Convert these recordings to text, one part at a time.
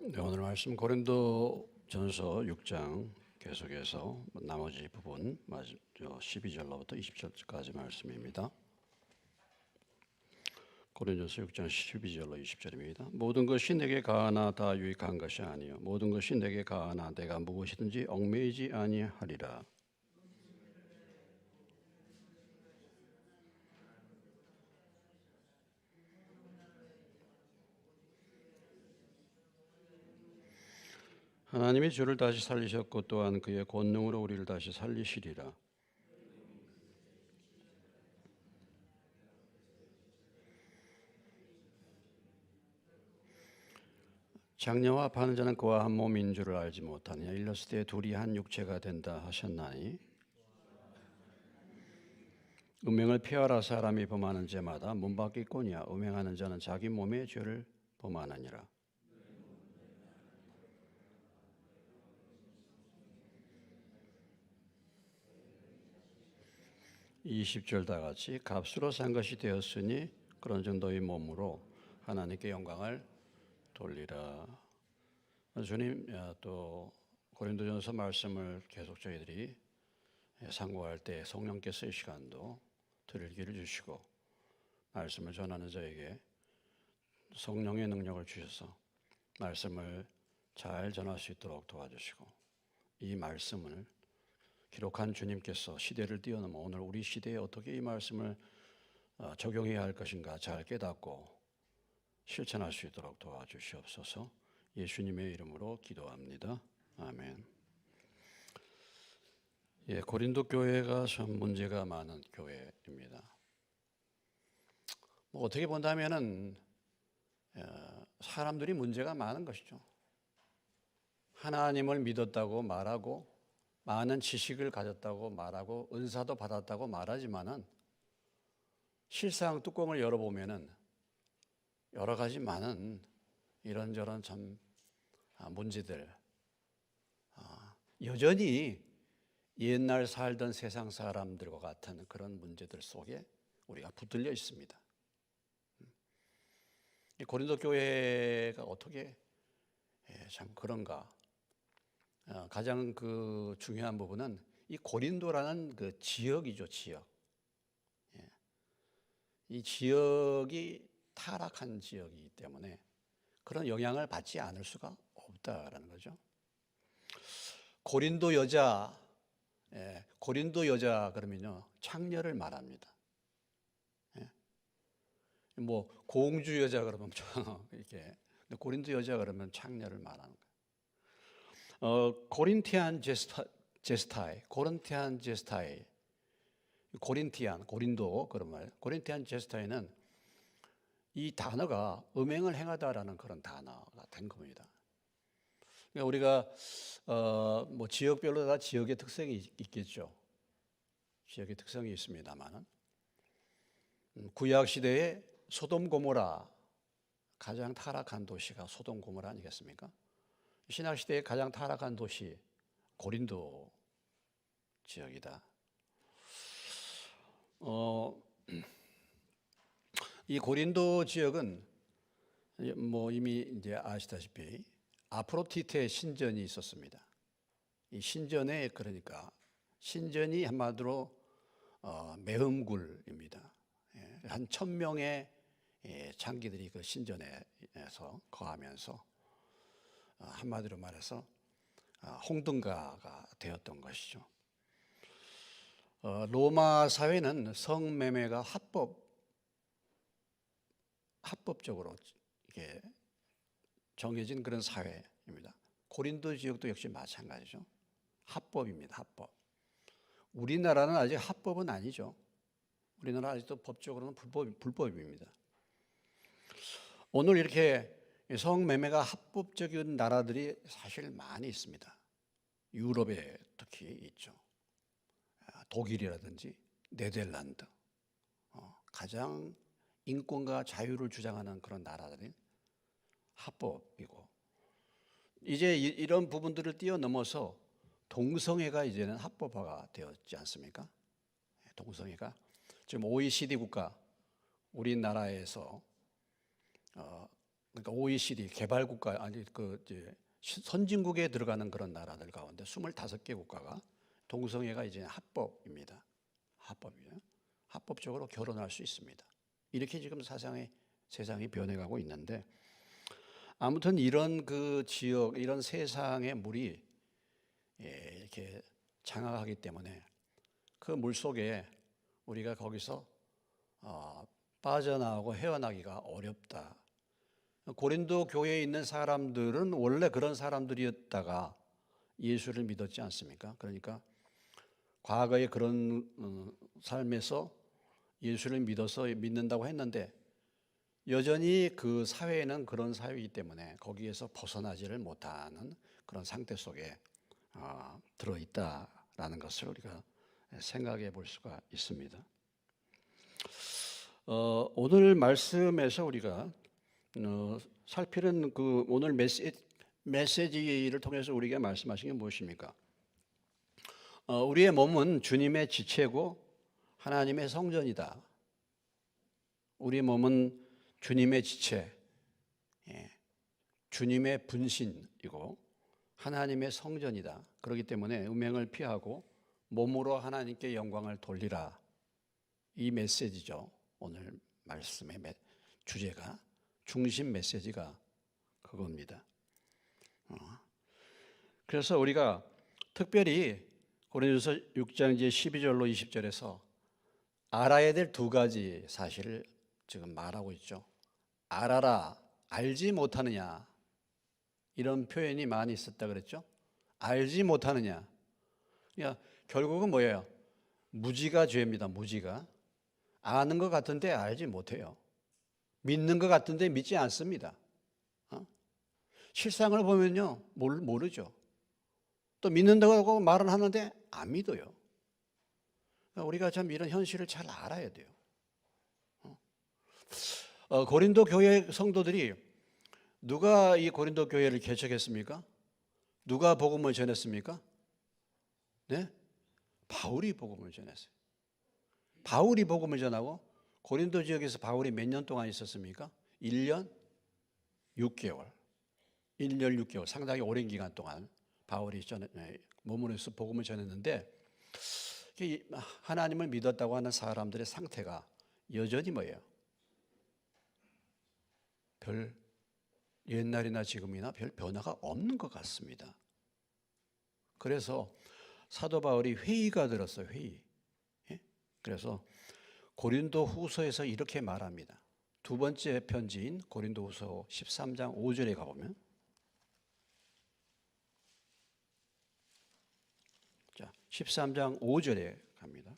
네, 오늘 말씀 고린도전서 6장 계속해서 나머지 부분 12절로부터 20절까지 말씀입니다. 고린도전서 6장 12절로 20절입니다. 모든 것이 내게 가하나 다 유익한 것이 아니요 모든 것이 내게 가하나 내가 무엇이든지 얽매이지 아니하리라. 하나님이 주를 다시 살리셨고 또한 그의 권능으로 우리를 다시 살리시리라. 장녀와 파는 자는 그와 한 몸인 줄을 알지 못하느냐. 일렀을 때 둘이 한 육체가 된다 하셨나니 음행을 피하라. 사람이 범하는 죄마다 문 밖에 있거니와 음행하는 자는 자기 몸의 죄를 범하느니라. 20절 다 같이 값으로 산 것이 되었으니 그런즉 너희 몸으로 하나님께 영광을 돌리라. 주님, 또 고린도전서 말씀을 계속 저희들이 상고할 때 성령께서 이 시간도 들을 길을 주시고 말씀을 전하는 저에게 성령의 능력을 주셔서 말씀을 잘 전할 수 있도록 도와주시고 이 말씀을 기록한 주님께서 시대를 뛰어넘어 오늘 우리 시대에 어떻게 이 말씀을 적용해야 할 것인가 잘 깨닫고 실천할 수 있도록 도와주시옵소서. 예수님의 이름으로 기도합니다. 아멘. 고린도 교회가 참 문제가 많은 교회입니다. 어떻게 본다면은 사람들이 문제가 많은 것이죠. 하나님을 믿었다고 말하고 많은 지식을 가졌다고 말하고 은사도 받았다고 말하지만은 실상 뚜껑을 열어보면은 여러 가지 많은 이런저런 참 문제들, 여전히 옛날 살던 세상 사람들과 같은 그런 문제들 속에 우리가 붙들려 있습니다. 고린도 교회가 어떻게 참 그런가? 가장 그 중요한 부분은 이 고린도라는 그 지역이죠, 지역. 이 지역이 타락한 지역이기 때문에 그런 영향을 받지 않을 수가 없다라는 거죠. 고린도 여자 그러면요 창녀를 말합니다. 뭐 공주 여자 그러면 이렇게 고린도 여자 그러면 창녀를 말하는 거예요. 고린티안 제스타이, 고린도 그런 말. 고린티안 제스타이는 이 단어가 음행을 행하다라는 그런 단어가 된 겁니다. 그러니까 우리가 뭐 지역별로 다 지역의 특성이 있겠죠. 지역의 특성이 있습니다만은 구약 시대에 소돔 고모라 가장 타락한 도시가 소돔 고모라 아니겠습니까? 신약 시대의 가장 타락한 도시 고린도 지역이다. 이 고린도 지역은 뭐 이미 이제 아시다시피 아프로디테 신전이 있었습니다. 이 신전에 그러니까 신전이 한마디로 매음굴입니다. 한 1000명의 장기들이 그 신전에서 거하면서 한마디로 말해서 홍등가가 되었던 것이죠. 로마 사회는 성매매가 합법적으로 이게 정해진 그런 사회입니다. 고린도 지역도 역시 마찬가지죠. 합법입니다. 합법. 우리나라는 아직 합법은 아니죠. 우리나라 아직도 법적으로는 불법입니다. 오늘 이렇게 성매매가 합법적인 나라들이 사실 많이 있습니다. 유럽에 특히 있죠. 독일이라든지 네덜란드, 가장 인권과 자유를 주장하는 그런 나라들이 합법이고 이제 이런 부분들을 뛰어넘어서 동성애가 이제는 합법화가 되었지 않습니까? 동성애가 지금 OECD 국가 우리나라에서 그러니까 OECD 개발국가 아니 그 이제 선진국에 들어가는 그런 나라들 가운데 25개 국가가 동성애가 이제 합법입니다. 합법이에요. 합법적으로 결혼할 수 있습니다. 이렇게 지금 세상이 변해가고 있는데, 아무튼 이런 그 지역, 이런 세상의 물이 이렇게 장악하기 때문에 그 물 속에 우리가 거기서 빠져나오고 헤어나기가 어렵다. 고린도 교회에 있는 사람들은 원래 그런 사람들이었다가 예수를 믿었지 않습니까? 그러니까 과거에 그런 삶에서 예수를 믿는다고 했는데 여전히 그 사회에는 그런 사회이기 때문에 거기에서 벗어나지를 못하는 그런 상태 속에 들어있다라는 것을 우리가 생각해 볼 수가 있습니다. 오늘 말씀에서 우리가 살피는 그 오늘 메시지를 통해서 우리가 말씀하신 게 무엇입니까? 우리의 몸은 주님의 지체고 하나님의 성전이다. 우리 몸은 주님의 지체, 주님의 분신이고 하나님의 성전이다. 그렇기 때문에 음행을 피하고 몸으로 하나님께 영광을 돌리라. 이 메시지죠. 오늘 말씀의 주제가, 중심 메시지가 그겁니다. 그래서 우리가 특별히 고린도서 6장 이제 12절로 20절에서 알아야 될 두 가지 사실을 지금 말하고 있죠. 알아라, 알지 못하느냐, 이런 표현이 많이 있었다 그랬죠. 알지 못하느냐, 그러니까 결국은 뭐예요? 무지가 죄입니다. 무지가. 아는 것 같은데 알지 못해요. 믿는 것 같은데 믿지 않습니다. 실상을 보면요, 모르죠. 또 믿는다고 하고 말은 하는데 안 믿어요. 우리가 참 이런 현실을 잘 알아야 돼요. 고린도 교회 성도들이 누가 이 고린도 교회를 개척했습니까? 누가 복음을 전했습니까? 네? 바울이 복음을 전했어요. 바울이 복음을 전하고 고린도 지역에서 바울이 몇 년 동안 있었습니까? 1년 6개월. 1년 6개월. 상당히 오랜 기간 동안 바울이 머무르면서 복음을 전했는데 하나님을 믿었다고 하는 사람들의 상태가 여전히 뭐예요? 별 옛날이나 지금이나 별 변화가 없는 것 같습니다. 그래서 사도 바울이 회의가 들었어요. 회의. 그래서 고린도 후서에서 이렇게 말합니다. 두 번째 편지인 고린도 후서 13장 5절에 가보면, 자, 13장 5절에 갑니다.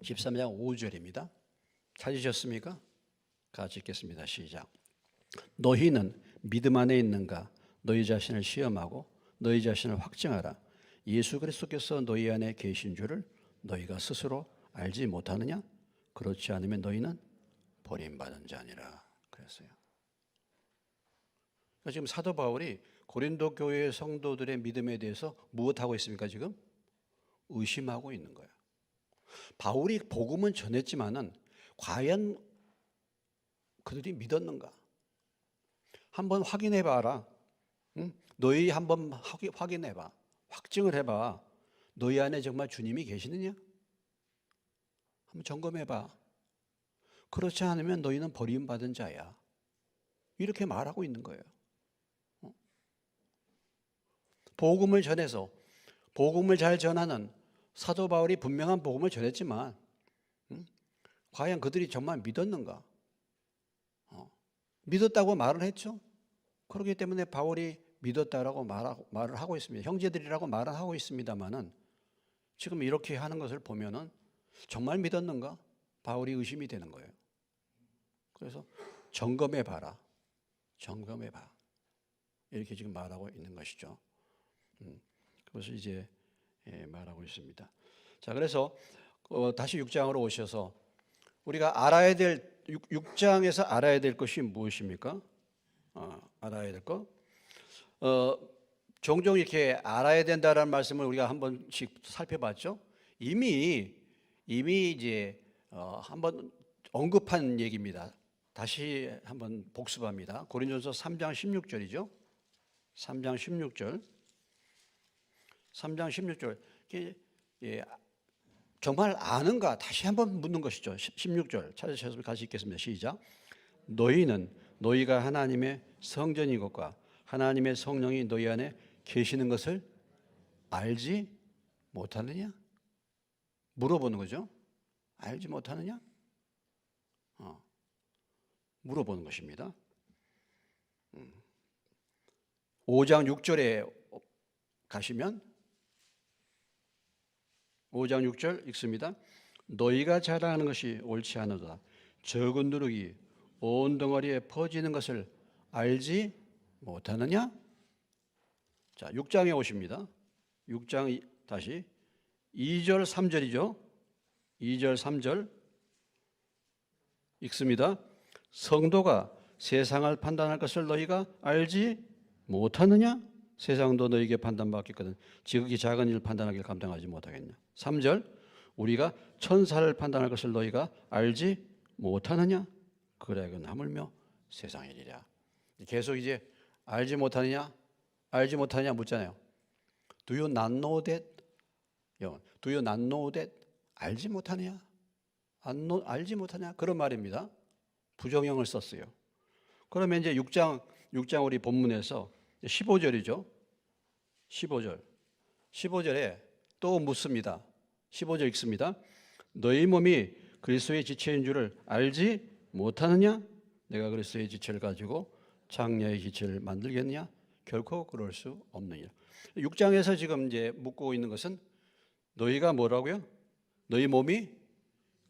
(13장 5절입니다) 찾으셨습니까? 같이 읽겠습니다. 시작. 너희는 믿음 안에 있는가? 너희 자신을 시험하고 너희 자신을 확증하라. 예수 그리스도께서 너희 안에 계신 줄을 너희가 스스로 알지 못하느냐? 그렇지 않으면 너희는 버림받은 자니라. 그랬어요. 그러니까 지금 사도 바울이 고린도 교회 성도들의 믿음에 대해서 무엇하고 있습니까? 지금 의심하고 있는 거예요. 바울이 복음은 전했지만은 과연 그들이 믿었는가? 한번 확인해 봐라. 응? 너희 한번 확인해 봐. 확증을 해 봐. 너희 안에 정말 주님이 계시느냐? 한번 점검해 봐. 그렇지 않으면 너희는 버림받은 자야. 이렇게 말하고 있는 거예요. 복음을 전해서 복음을 잘 전하는 사도 바울이 분명한 복음을 전했지만 과연 그들이 정말 믿었는가? 믿었다고 말을 했죠. 그렇기 때문에 바울이 믿었다라고 말을 하고 있습니다. 형제들이라고 말을 하고 있습니다만은 지금 이렇게 하는 것을 보면은 정말 믿었는가? 바울이 의심이 되는 거예요. 그래서 점검해 봐라. 점검해 봐. 이렇게 지금 말하고 있는 것이죠. 그것을 이제 말하고 있습니다. 자, 그래서 다시 6장으로 오셔서 우리가 알아야 될 6장에서 알아야 될 것이 무엇입니까? 알아야 될 것. 종종 이렇게 알아야 된다라는 말씀을 우리가 한 번씩 살펴봤죠. 이미 이미 이제 한번 언급한 얘기입니다. 다시 한번 복습합니다. 고린도전서 3장 16절이죠. 3장 16절. 3장 16절. 예, 정말 아는가? 다시 한번 묻는 것이죠. 16절 찾으셔서 같이 읽겠습니다. 시작. 너희는 너희가 하나님의 성전인 것과 하나님의 성령이 너희 안에 계시는 것을 알지 못하느냐? 물어보는 거죠. 알지 못하느냐? 물어보는 것입니다. 5장 6절에 가시면 5장 6절 읽습니다. 너희가 자랑하는 것이 옳지 않으다. 적은 누룩이 온 덩어리에 퍼지는 것을 알지 못하느냐? 자, 6장에 오십니다. 6장 다시 2절 3절이죠. 2절 3절 읽습니다. 성도가 세상을 판단할 것을 너희가 알지 못하느냐? 세상도 너희에게 판단받겠거든 지극히 작은 일을 판단하기를 감당하지 못하겠냐? 3절 우리가 천사를 판단할 것을 너희가 알지 못하느냐? 그래 그건 하물며 세상의 일이라. 계속 이제 알지 못하느냐? 알지 못하느냐 묻잖아요. Do you not know that? Do you not know that? 알지 못하느냐? 알지 못하냐? 그런 말입니다. 부정형을 썼어요. 그러면 이제 6장 우리 본문에서 15절이죠. 15절에 또 묻습니다. 15절 읽습니다. 너희 몸이 그리스도의 지체인 줄을 알지 못하느냐? 내가 그리스도의 지체를 가지고 장녀의 지체를 만들겠느냐? 결코 그럴 수 없느니라. 6장에서 지금 이제 묻고 있는 것은 너희가 뭐라고요? 너희 몸이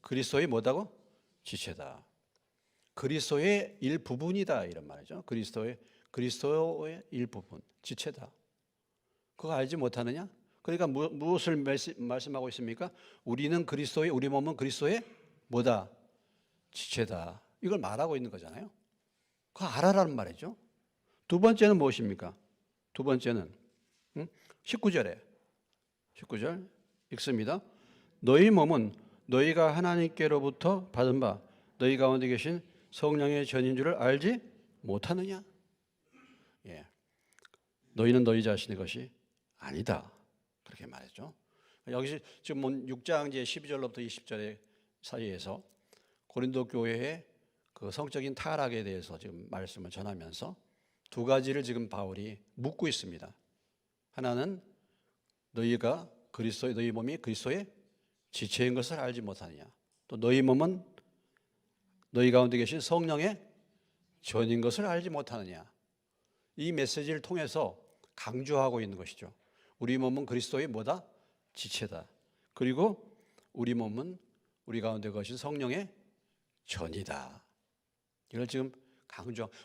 그리스도의 뭐다고? 지체다. 그리스도의 일부분이다 이런 말이죠. 그리스도의 일부분, 지체다. 그거 알지 못하느냐? 그러니까 무엇을 말씀하고 있습니까? 우리 몸은 그리스도의 뭐다? 지체다. 이걸 말하고 있는 거잖아요. 그거 알아라는 말이죠. 두 번째는 무엇입니까? 두 번째는 19절 읽습니다. 너희 몸은 너희가 하나님께로부터 받은 바 너희 가운데 계신 성령의 전인 줄을 알지 못하느냐? 예. 너희는 너희 자신의 것이 아니다. 그렇게 말했죠. 여기서 지금 6장 12절로부터 20절의 사이에서 고린도 교회의 그 성적인 타락에 대해서 지금 말씀을 전하면서 두 가지를 지금 바울이 묻고 있습니다. 하나는 너희 몸이 그리스도의 지체인 것을 알지 못하느냐? 또 너희 몸은 너희 가운데 계신 성령의 전인 것을 알지 못하느냐? 이 메시지를 통해서 강조하고 있는 것이죠. 우리 몸은 그리스도의 뭐다? 지체다. 그리고 우리 몸은 우리 가운데 계신 성령의 전이다. 이걸 지금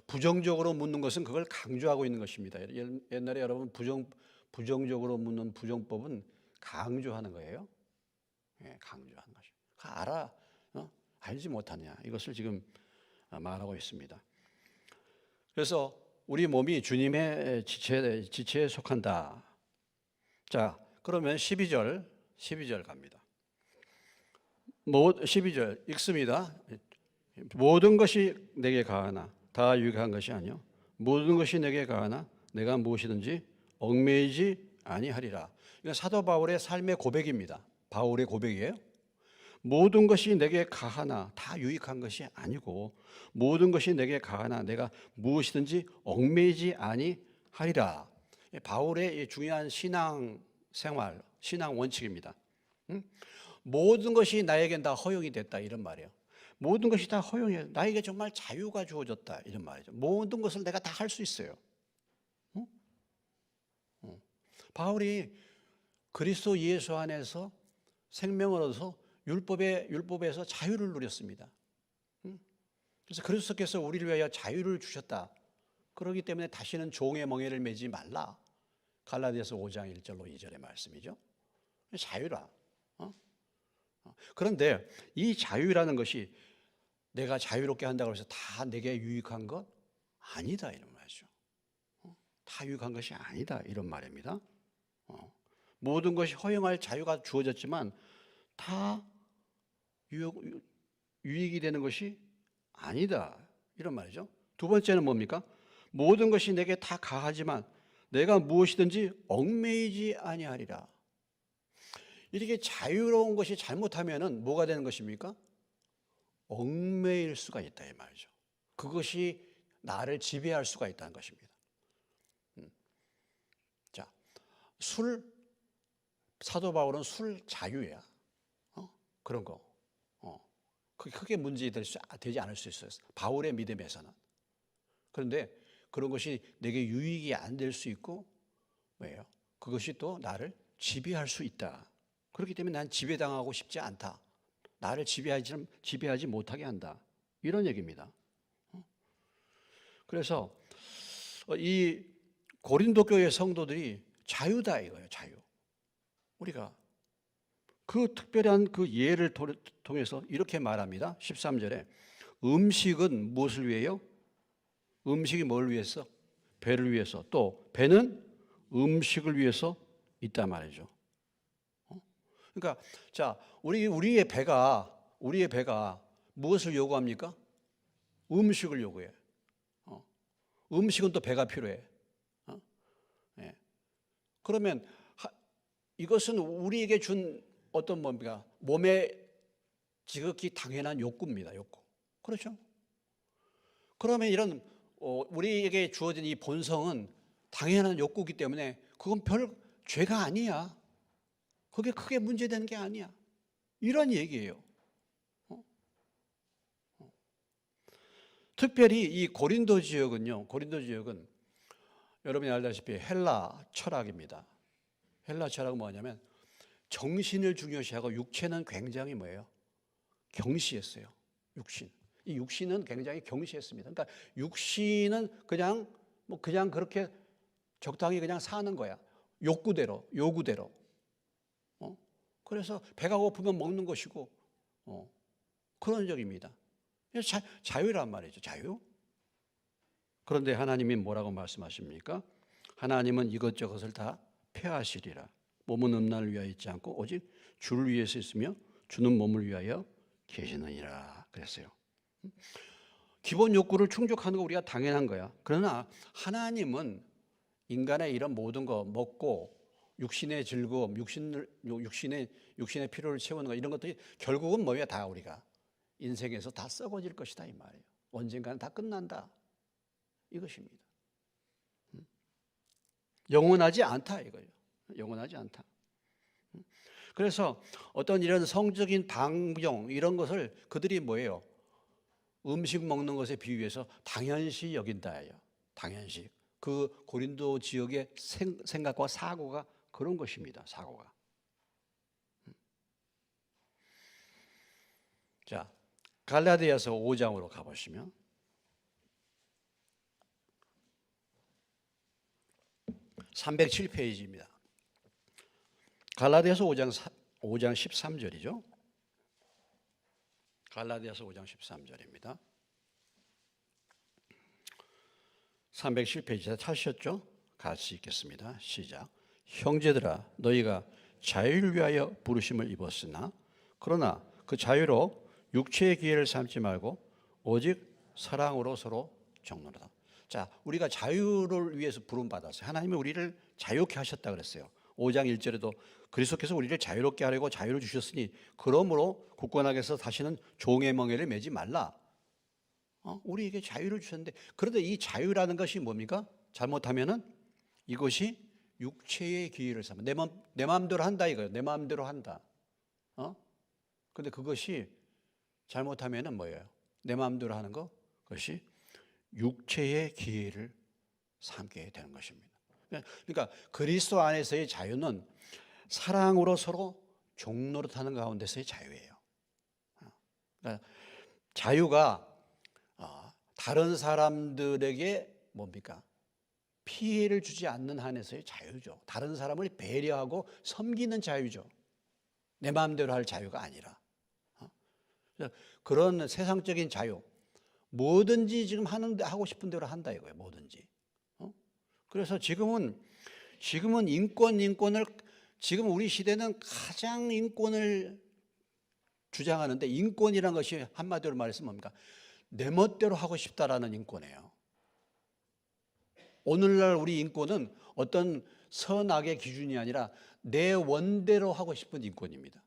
부정적으로 묻는 것은 그걸 강조하고 있는 것입니다. 옛날에 여러분 부정적으로 묻는 부정법은 강조하는 거예요. 예, 강조하는 것이. 알아, 알지 못하냐. 이것을 지금 말하고 있습니다. 그래서 우리 몸이 주님의 지체에 속한다. 자, 그러면 12절 갑니다. 12절 읽습니다. 모든 것이 내게 가하나 다 유익한 것이 아니요 모든 것이 내게 가하나 내가 무엇이든지 얽매이지 아니하리라. 이건 사도 바울의 삶의 고백입니다. 바울의 고백이에요. 모든 것이 내게 가하나 다 유익한 것이 아니고 모든 것이 내게 가하나 내가 무엇이든지 얽매이지 아니하리라. 바울의 중요한 신앙 생활, 신앙 원칙입니다. 모든 것이 나에겐 다 허용이 됐다 이런 말이에요. 모든 것이 다 허용이에요. 나에게 정말 자유가 주어졌다 이런 말이죠. 모든 것을 내가 다 할 수 있어요. 바울이 그리스도 예수 안에서 생명을 얻어서 율법에서 자유를 누렸습니다. 그래서 그리스도께서 우리를 위하여 자유를 주셨다. 그렇기 때문에 다시는 종의 멍에를 매지 말라. 갈라디아서 5장 1절로 2절의 말씀이죠. 자유라. 그런데 이 자유라는 것이 내가 자유롭게 한다고 해서 다 내게 유익한 것 아니다 이런 말이죠. 다 유익한 것이 아니다 이런 말입니다. 모든 것이 허용할 자유가 주어졌지만 다 유익이 되는 것이 아니다. 이런 말이죠. 두 번째는 뭡니까? 모든 것이 내게 다 가하지만 내가 무엇이든지 얽매이지 아니하리라. 이렇게 자유로운 것이 잘못하면은 뭐가 되는 것입니까? 얽매일 수가 있다 이 말이죠. 그것이 나를 지배할 수가 있다는 것입니다. 자, 사도 바울은 술 자유야. 그런 거. 크게 문제되지 않을 수 있어요. 바울의 믿음에서는. 그런데 그런 것이 내게 유익이 안 될 수 있고, 왜요? 그것이 또 나를 지배할 수 있다. 그렇기 때문에 난 지배당하고 싶지 않다. 나를 지배하지 못하게 한다. 이런 얘기입니다. 그래서 이 고린도 교회 성도들이 자유다 이거예요. 자유. 우리가 그 특별한 그 예를 통해서 이렇게 말합니다. 13절에 음식은 무엇을 위해요? 음식이 뭘 위해서? 배를 위해서. 또 배는 음식을 위해서 있단 말이죠. 그러니까 자, 우리의 배가 무엇을 요구합니까? 음식을 요구해. 음식은 또 배가 필요해. 네. 그러면 이것은 우리에게 준 어떤 뭡니까? 몸에 지극히 당연한 욕구입니다. 욕구. 그렇죠? 그러면 이런 우리에게 주어진 이 본성은 당연한 욕구이기 때문에 그건 별 죄가 아니야. 그게 크게 문제되는 게 아니야. 이런 얘기예요. 특별히 이 고린도 지역은 여러분이 알다시피 헬라 철학입니다. 헬라 철학은 뭐냐면 정신을 중요시하고 육체는 굉장히 뭐예요? 경시했어요. 육신. 이 육신은 굉장히 경시했습니다. 그러니까 육신은 그냥 그렇게 적당히 그냥 사는 거야. 요구대로. 그래서 배가 고프면 먹는 것이고, 그런 적입니다. 자유란 말이죠. 자유. 그런데 하나님이 뭐라고 말씀하십니까? 하나님은 이것저것을 다 폐하시리라. 몸은 음란을 위하여 있지 않고 오직 주를 위해서 있으며 주는 몸을 위하여 계시느니라 그랬어요. 기본 욕구를 충족하는 거 우리가 당연한 거야. 그러나 하나님은 인간의 이런 모든 거 먹고 육신의 즐거움, 육신의 필요를 채우는 거 이런 것들이 결국은 뭐야? 다 우리가 인생에서 다 썩어질 것이다 이 말이에요. 언젠가는 다 끝난다. 이것입니다. 영원하지 않다 이거예요. 영원하지 않다. 그래서 어떤 이런 성적인 방종 이런 것을 그들이 뭐예요? 음식 먹는 것에 비유해서 당연시 여긴다예요. 당연시. 그 고린도 지역의 생각과 사고가 그런 것입니다. 사고가. 자, 갈라디아서 5장으로 가보시면 307페이지입니다. 갈라디아서 5장 13절이죠. 갈라디아서 5장 13절입니다. 307페이지에 찾으셨죠? 같이 읽겠습니다. 시작. 형제들아 너희가 자유를 위하여 부르심을 입었으나 그러나 그 자유로 육체의 기회를 삼지 말고 오직 사랑으로 서로 적노라다. 자, 우리가 자유를 위해서 부름받았어요. 하나님이 우리를 자유케 하셨다 그랬어요. 5장 1절에도 그리스도께서 우리를 자유롭게 하려고 자유를 주셨으니 그러므로 굳건하게서 다시는 종의 멍에를 매지 말라. 우리에게 자유를 주셨는데 그런데 이 자유라는 것이 뭡니까? 잘못하면은 이것이 육체의 기회를 삼아 내 마음대로 한다 이거예요. 내 마음대로 한다. 근데 그것이 잘못하면은 뭐예요? 내 마음대로 하는 거 그것이 육체의 기회를 삼게 되는 것입니다. 그러니까 그리스도 안에서의 자유는 사랑으로 서로 종노릇하는 가운데서의 자유예요. 그러니까 자유가 다른 사람들에게 뭡니까? 피해를 주지 않는 한에서의 자유죠. 다른 사람을 배려하고 섬기는 자유죠. 내 마음대로 할 자유가 아니라. 그런 세상적인 자유, 뭐든지 지금 하고 싶은 대로 한다 이거예요. 뭐든지. 그래서 지금은 인권을 지금 우리 시대는 가장 인권을 주장하는데 인권이란 것이 한마디로 말해서 뭡니까? 내 멋대로 하고 싶다라는 인권이에요. 오늘날 우리 인권은 어떤 선악의 기준이 아니라 내 원대로 하고 싶은 인권입니다.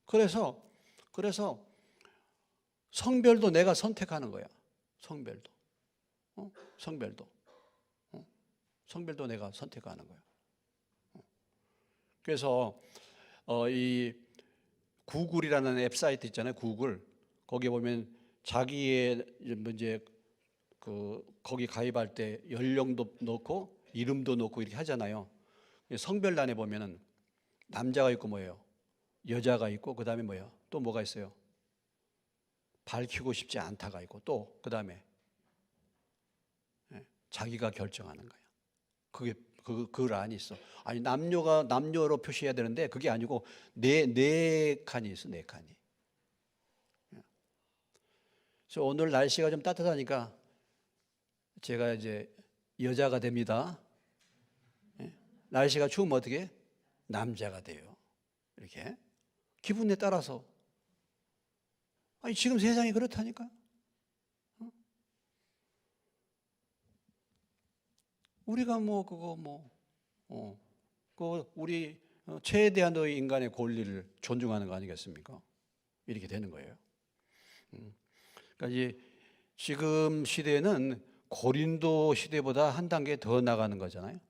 그래서 성별도 내가 선택하는 거야. 성별도. 성별도 내가 선택하는 거야. 그래서 이 구글이라는 웹사이트 있잖아요. 구글. 거기에 보면 자기의 이제 거기 가입할 때 연령도 넣고 이름도 넣고 이렇게 하잖아요. 성별란에 보면은 남자가 있고 뭐예요? 여자가 있고 그다음에 뭐예요? 또 뭐가 있어요? 밝히고 싶지 않다가 있고 또 그다음에 자기가 결정하는 거예요. 그게 그 란이 있어. 아니 남녀가 남녀로 표시해야 되는데 그게 아니고 네 칸이 있어. 네 칸이. 그래서 오늘 날씨가 좀 따뜻하니까 제가 이제 여자가 됩니다. 날씨가 추우면 어떻게? 남자가 돼요. 이렇게 기분에 따라서. 아니 지금 세상이 그렇다니까. 우리가 우리 최대한의 인간의 권리를 존중하는 거 아니겠습니까? 이렇게 되는 거예요. 그러니까 이제 지금 시대는 고린도 시대보다 한 단계 더 나가는 거잖아요.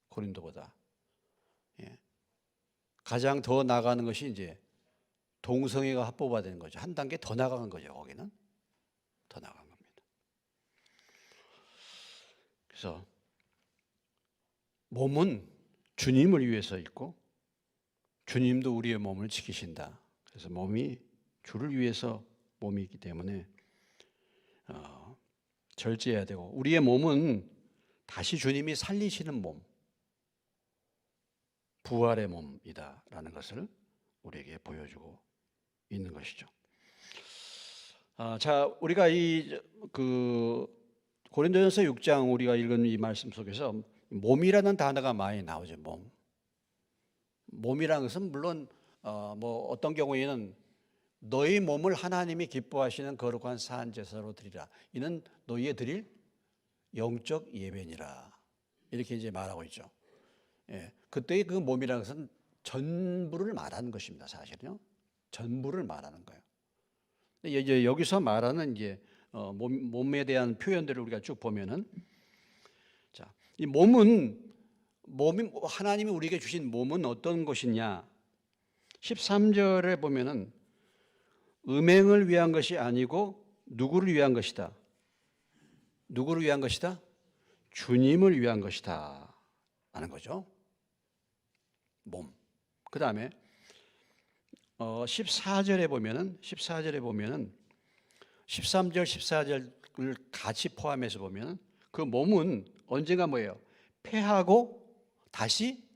고린도보다. 가장 더 나가는 것이 이제 동성애가 합법화되는 거죠. 한 단계 더 나가는 거죠. 거기는 더 나간 겁니다. 그래서 몸은 주님을 위해서 있고 주님도 우리의 몸을 지키신다. 그래서 몸이 주를 위해서 몸이 있기 때문에 절제해야 되고 우리의 몸은 다시 주님이 살리시는 몸, 부활의 몸이다라는 것을 우리에게 보여주고 있는 것이죠. 자, 우리가 고린도전서 6장 우리가 읽은 이 말씀 속에서 몸이라는 단어가 많이 나오죠. 몸이라는 것은 물론 어떤 경우에는 너희 몸을 하나님이 기뻐하시는 거룩한 산 제사로 드리라. 이는 너희의 드릴 영적 예배니라. 이렇게 이제 말하고 있죠. 그때의 그 몸이라는 것은 전부를 말하는 것입니다. 사실은요. 전부를 말하는 거예요. 이제 여기서 말하는 이제 몸에 대한 표현들을 우리가 쭉 보면은 자, 이 몸이 하나님이 우리에게 주신 몸은 어떤 것이냐? 13절에 보면은 음행을 위한 것이 아니고 누구를 위한 것이다? 누구를 위한 것이다? 주님을 위한 것이다 하는 거죠. 몸. 그 다음에 14절에 보면은 13절, 14절을 같이 포함해서 보면 그 몸은 언젠가 뭐예요? 패하고 다시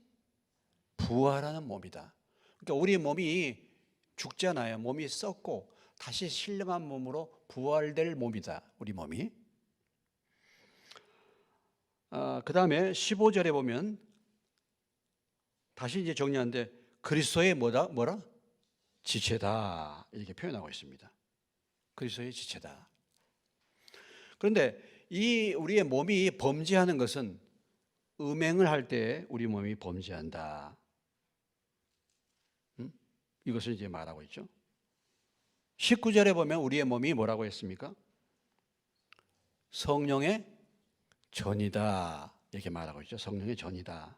부활하는 몸이다. 그러니까 우리 몸이 죽잖아요. 몸이 썩고 다시 신령한 몸으로 부활될 몸이다. 우리 몸이. 그 다음에 15절에 보면 다시 이제 정리하는데 그리스도의 뭐라? 지체다. 이렇게 표현하고 있습니다. 그리스도의 지체다. 그런데 이 우리의 몸이 범죄하는 것은 음행을 할 때 우리 몸이 범죄한다. 이것을 이제 말하고 있죠. 19절에 보면 우리의 몸이 뭐라고 했습니까? 성령의 전이다. 이렇게 말하고 있죠. 성령의 전이다.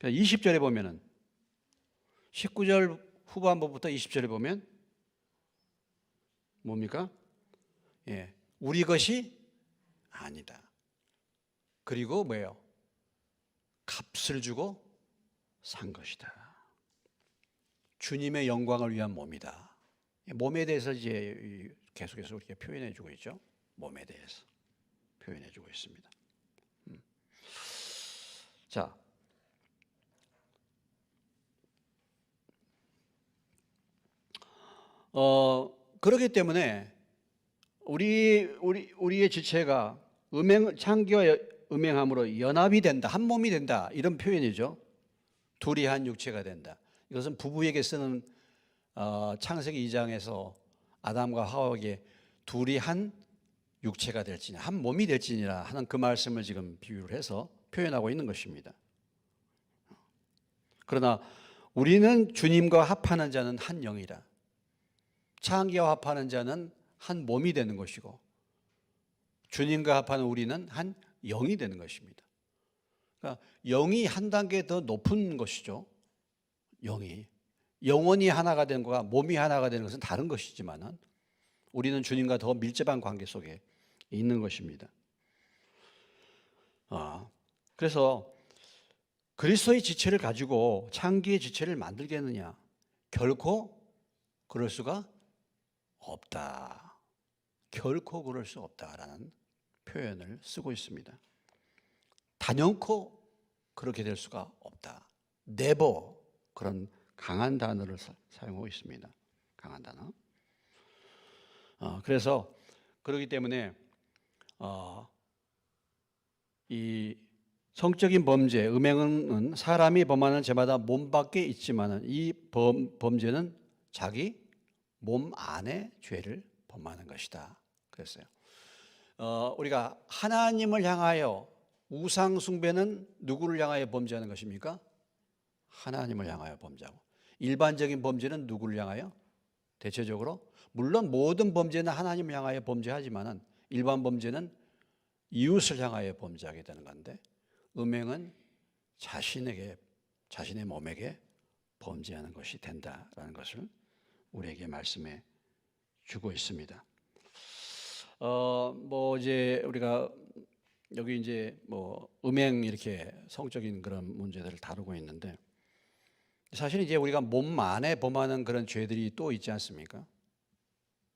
20절에 보면은 19절 후반부부터 20절에 보면 뭡니까? 우리 것이 아니다. 그리고 뭐예요? 값을 주고 산 것이다. 주님의 영광을 위한 몸이다. 몸에 대해서 이제 계속해서 이렇게 표현해 주고 있죠. 몸에 대해서 표현해 주고 있습니다. 자, 그렇기 때문에 우리의 지체가 창기와 음행함으로 연합이 된다, 한 몸이 된다 이런 표현이죠. 둘이 한 육체가 된다. 이것은 부부에게 쓰는 창세기 2장에서 아담과 하와에게 둘이 한 육체가 될지니 한 몸이 될지니라 하는 그 말씀을 지금 비유를 해서 표현하고 있는 것입니다. 그러나 우리는 주님과 합하는 자는 한 영이라. 창기와 합하는 자는 한 몸이 되는 것이고 주님과 합하는 우리는 한 영이 되는 것입니다. 그러니까 영이 한 단계 더 높은 것이죠. 영이. 영혼이 하나가 되는 것과 몸이 하나가 되는 것은 다른 것이지만 우리는 주님과 더 밀접한 관계 속에 있는 것입니다. 그래서 그리스도의 지체를 가지고 창기의 지체를 만들겠느냐? 결코 그럴 수가 없다. 결코 그럴 수 없다라는 표현을 쓰고 있습니다. 단연코 그렇게 될 수가 없다. never 그런 강한 단어를 사용하고 있습니다. 강한 단어. 그래서 그렇기 때문에 이 성적인 범죄, 음행은 사람이 범하는 죄마다 몸 밖에 있지만은 이 범죄는 자기 몸 안에 죄를 범하는 것이다. 그랬어요. 우리가 하나님을 향하여 우상 숭배는 누구를 향하여 범죄하는 것입니까? 하나님을 향하여 범죄하고 일반적인 범죄는 누구를 향하여? 대체적으로 물론 모든 범죄는 하나님을 향하여 범죄하지만은 일반 범죄는 이웃을 향하여 범죄하게 되는 건데 음행은 자신의 몸에게 범죄하는 것이 된다라는 것을 우리에게 말씀해 주고 있습니다. 이제 우리가 여기 이제 음행 이렇게 성적인 그런 문제들을 다루고 있는데 사실 이제 우리가 몸 안에 범하는 그런 죄들이 또 있지 않습니까?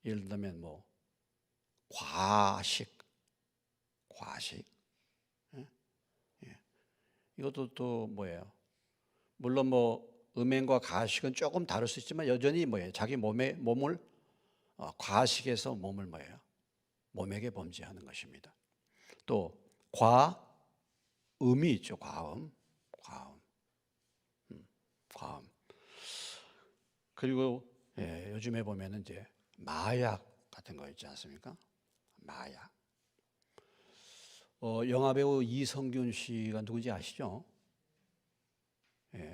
예를 들면 과식. 예. 이것도 또 뭐예요? 물론 음행과 과식은 조금 다를 수 있지만 여전히 자기 몸을 과식해서 몸을 몸에게 범죄하는 것입니다. 또 과음이 있죠. 과음. 그리고 요즘에 보면은 이제 마약 같은 거 있지 않습니까? 마약. 영화배우 이성균 씨가 누군지 아시죠?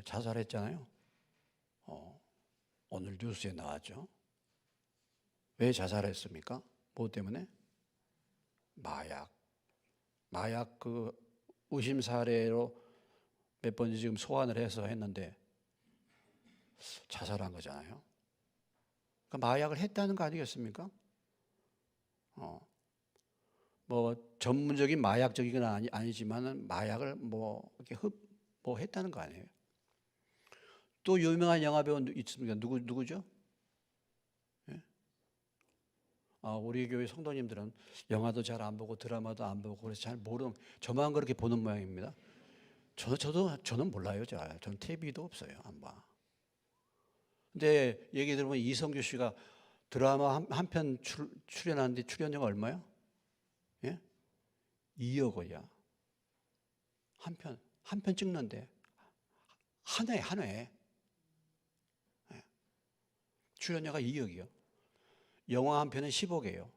자살했잖아요. 오늘 뉴스에 나왔죠. 왜 자살했습니까? 뭐 때문에? 마약 그 의심 사례로 몇 번 지금 소환을 해서 했는데 자살한 거잖아요. 그러니까 마약을 했다는 거 아니겠습니까? 전문적인 마약적인 건 아니지만은 마약을 이렇게 했다는 거 아니에요. 또 유명한 영화 배우 있습니까? 누구죠? 예? 우리 교회 성도님들은 영화도 잘 안 보고 드라마도 안 보고 그래서 잘 모르는 저만 그렇게 보는 모양입니다. 저는 몰라요. 저는 TV도 없어요. 안 봐. 근데 얘기 들으면 이성규 씨가 드라마 한 편 출연하는데 출연료가 얼마요? 예? 2억 원이야. 한 편 찍는데 한 회. 예. 출연료가 2억이요. 영화 한 편은 10억이에요.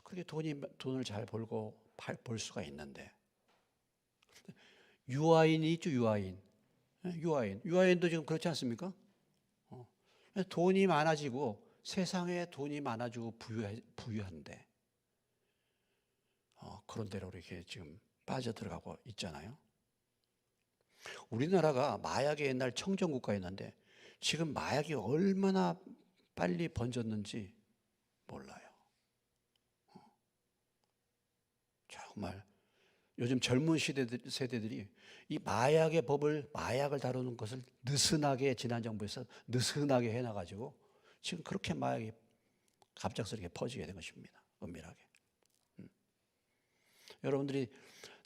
그렇게 돈을 잘 벌고 벌 수가 있는데 유아인이 있죠. 유아인도 지금 그렇지 않습니까? 돈이 많아지고 세상에 돈이 많아지고 부유한데 그런 데로 이렇게 지금 빠져들어가고 있잖아요. 우리나라가 마약의 옛날 청정국가였는데 지금 마약이 얼마나 빨리 번졌는지 몰라요. 정말 요즘 젊은 세대들이 이 마약을 다루는 것을 느슨하게 지난 정부에서 느슨하게 해놔가지고 지금 그렇게 마약이 갑작스럽게 퍼지게 된 것입니다. 은밀하게. 여러분들이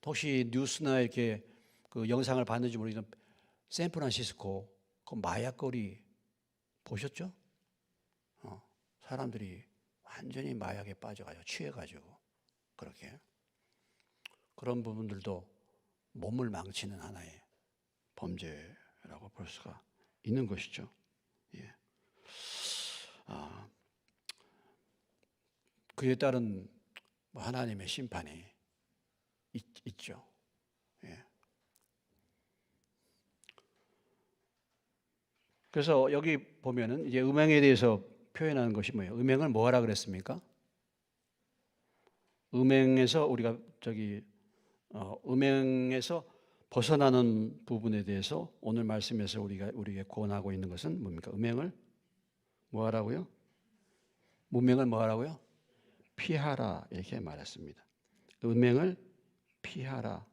혹시 뉴스나 이렇게 그 영상을 봤는지 모르겠지만 샌프란시스코 그 마약거리 보셨죠? 사람들이 완전히 마약에 빠져가지고 취해가지고 그렇게 그런 부분들도 몸을 망치는 하나의 범죄라고 볼 수가 있는 것이죠. 예. 그에 따른 하나님의 심판이 있죠. 예. 그래서 여기 보면은 이제 음행에 대해서 표현하는 것이 뭐예요? 음행을 뭐하라 그랬습니까? 음행에서 우리가 음행에서 벗어나는 부분에 대해서 오늘 말씀에서 우리에게 권하고 있는 것은 뭡니까? 음행을 뭐하라고요? 문명을 뭐하라고요? 피하라 이렇게 말했습니다. 음행을 피하라.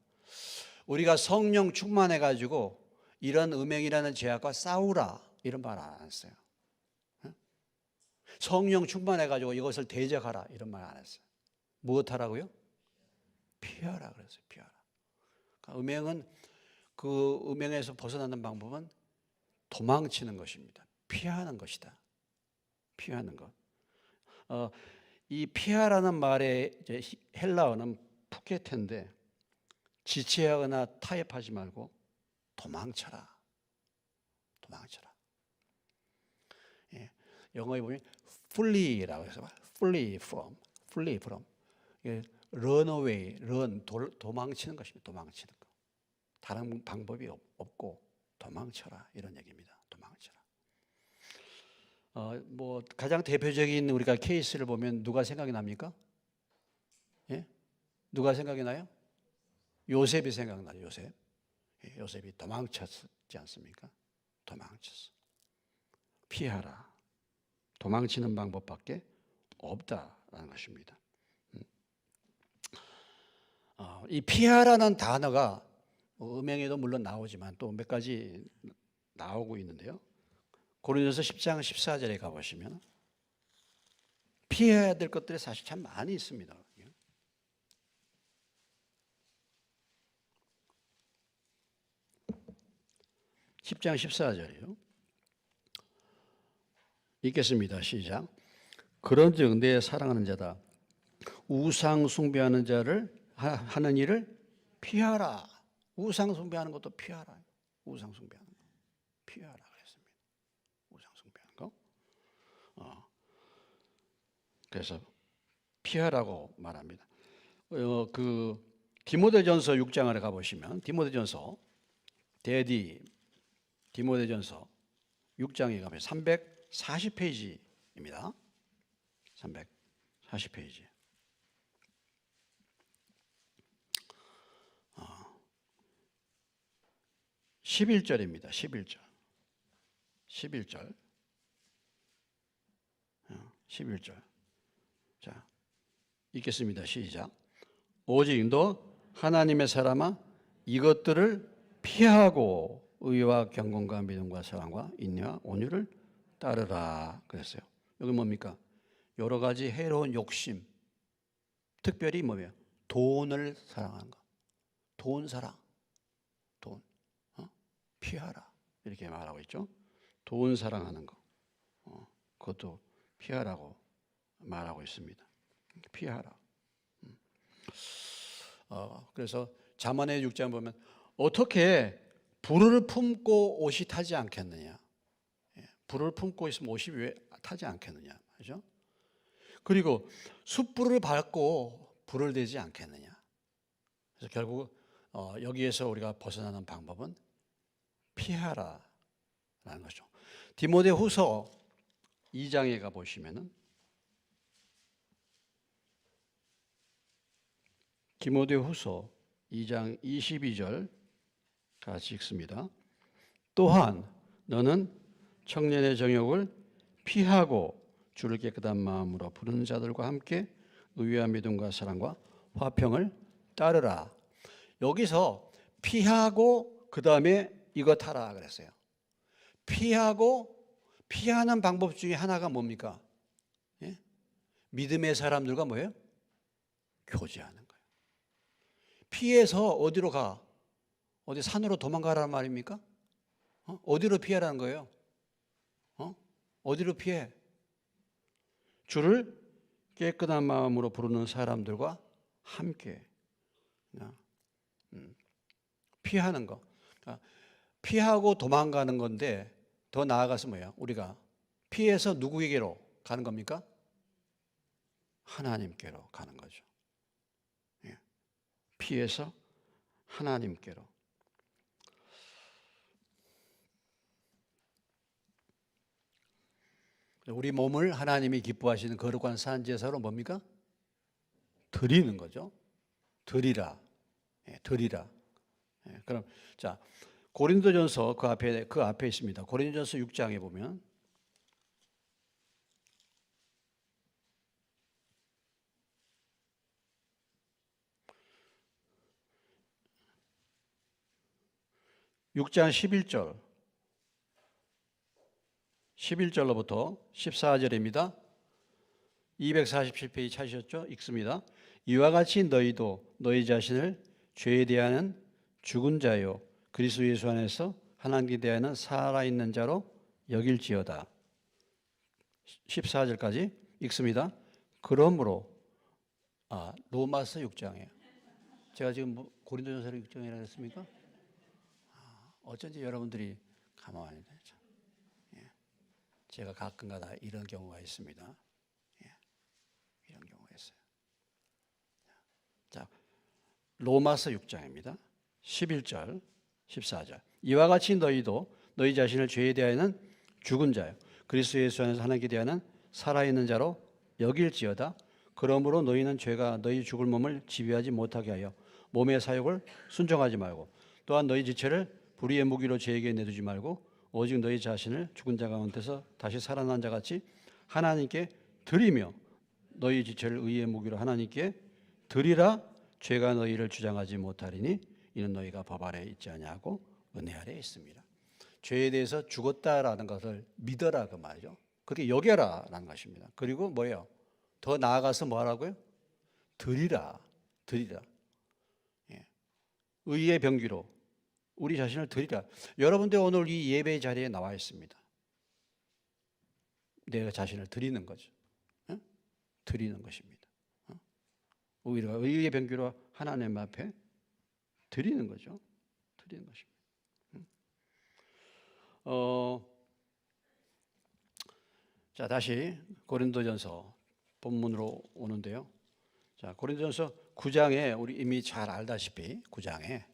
우리가 성령 충만해 가지고 이런 음행이라는 죄악과 싸우라 이런 말 안 했어요. 성령 충만해 가지고 이것을 대적하라 이런 말 안 했어요. 무엇하라고요? 피하라 그랬어요. 피하라. 그러니까 음행은 그 음행에서 벗어나는 방법은 도망치는 것입니다. 피하는 것이다. 피하는 것. 이 피하라는 말의 이제 헬라어는 푸케테인데 지체하거나 타협하지 말고 도망쳐라. 도망쳐라. 예, 영어에 보면 flee라고 해서 flee from. 예, run away, 도망치는 것입니다. 도망치는 것. 다른 방법이 없고 도망쳐라 이런 얘기입니다. 도망쳐라. 뭐 가장 대표적인 우리가 케이스를 보면 누가 생각이 납니까? 예? 누가 생각이 나요? 요셉이 생각나요. 요셉. 예, 요셉이 도망쳤지 않습니까? 도망쳤어. 피하라. 도망치는 방법밖에 없다라는 것입니다. 이 피하라는 단어가 음행에도 물론 나오지만 또 몇 가지 나오고 있는데요. 고린도서 10장 14절에 가보시면 피해야 될 것들이 사실 참 많이 있습니다. 10장 14절이요. 읽겠습니다. 시작. 그런즉 내 사랑하는 자다. 우상 숭배하는 자를 하는 일을 피하라. 우상 숭배하는 것도 피하라. 우상 숭배하는 거 피하라 그랬습니다. 우상 숭배하는 거. 그래서 피하라고 말합니다. 그 디모데전서 6장을 가보시면 디모데전서 디모데전서 6장에 가면 340페이지입니다. 340페이지. 11절입니다. 11절. 11절. 자, 읽겠습니다. 시작. 오직 너 하나님의 사람아 이것들을 피하고 의와 경건과 믿음과 사랑과 인내와 온유를 따르라 그랬어요. 여기 뭡니까? 여러 가지 해로운 욕심, 특별히 뭐예요? 돈을 사랑하는 거. 돈 사랑. 돈. 피하라. 이렇게 말하고 있죠. 돈 사랑하는 거. 그것도 피하라고 말하고 있습니다. 피하라. 그래서 잠언의 6장 보면 어떻게 불을 품고 옷이 타지 않겠느냐. 불을 품고 있으면 옷이 왜 타지 않겠느냐. 그죠? 그리고 숯불을 밟고 불을 대지 않겠느냐. 그래서 결국 여기에서 우리가 벗어나는 방법은 피하라라는 거죠. 디모데후서 2장에 가 보시면은 디모데후서 2장 22절 같이 읽습니다. 또한 너는 청년의 정욕을 피하고 주를 깨끗한 마음으로 부르는 자들과 함께 의와 믿음과 사랑과 화평을 따르라. 여기서 피하고 그 다음에 이것 하라 그랬어요. 피하는 방법 중에 하나가 뭡니까? 예? 믿음의 사람들과 뭐예요? 교제하는 거예요. 피해서 어디로 가? 어디 산으로 도망가라는 말입니까? 어디로 피하라는 거예요? 어디로 피해? 주를 깨끗한 마음으로 부르는 사람들과 함께 피하는 거. 피하고 도망가는 건데 더 나아가서 뭐예요? 우리가 피해서 누구에게로 가는 겁니까? 하나님께로 가는 거죠. 예. 피해서 하나님께로. 우리 몸을 하나님이 기뻐하시는 거룩한 산제사로 뭡니까? 드리는 거죠. 드리라. 예, 드리라. 예, 그럼 자, 고린도전서 그 앞에 있습니다. 고린도전서 6장에 보면 (6장) 11절로부터 14절입니다. 247페이지 찾으셨죠? 읽습니다. 이와 같이 너희도 너희 자신을 죄에 대하여는 죽은 자요 그리스도 예수 안에서 하나님께 대하여는 살아있는 자로 여길지어다. 14절까지 읽습니다. 그러므로 로마서 6장이에요. 제가 지금 고린도전서 6장이라고 했습니까? 어쩐지 여러분들이 가만히 있죠. 예. 제가 가끔가다 이런 경우가 있습니다. 예. 이런 경우가 있어요. 자, 로마서 6장입니다. 11절, 14절. 이와 같이 너희도 너희 자신을 죄에 대하여는 죽은 자요 그리스도 예수 안에서 하나님께 대하여는 살아있는 자로 여길지어다. 그러므로 너희는 죄가 너희 죽을 몸을 지배하지 못하게 하여 몸의 사욕을 순종하지 말고 또한 너희 지체를 불의의 무기로 죄에게 내두지 말고 오직 너희 자신을 죽은 자 가운데서 다시 살아난 자같이 하나님께 드리며 너희 지체를 의의 무기로 하나님께 드리라. 죄가 너희를 주장하지 못하리니 이는 너희가 법 아래 있지 아니하고 은혜 아래 있습니다. 죄에 대해서 죽었다라는 것을 믿어라 그 말이죠. 그렇게 여겨라라는 것입니다. 그리고 뭐예요? 더 나아가서 뭐하라고요? 드리라. 드리라. 예. 의의 병기로 우리 자신을 드리라. 여러분들 오늘 이 예배 자리에 나와 있습니다. 내 자신을 드리는 거죠. 예? 드리는 것입니다. 우리가 의의 병기로 하나님 앞에 드리는 거죠. 드리는 것입니다. 자, 다시 고린도전서 본문으로 오는데요. 자, 고린도전서 9장에 우리 이미 잘 알다시피 9장에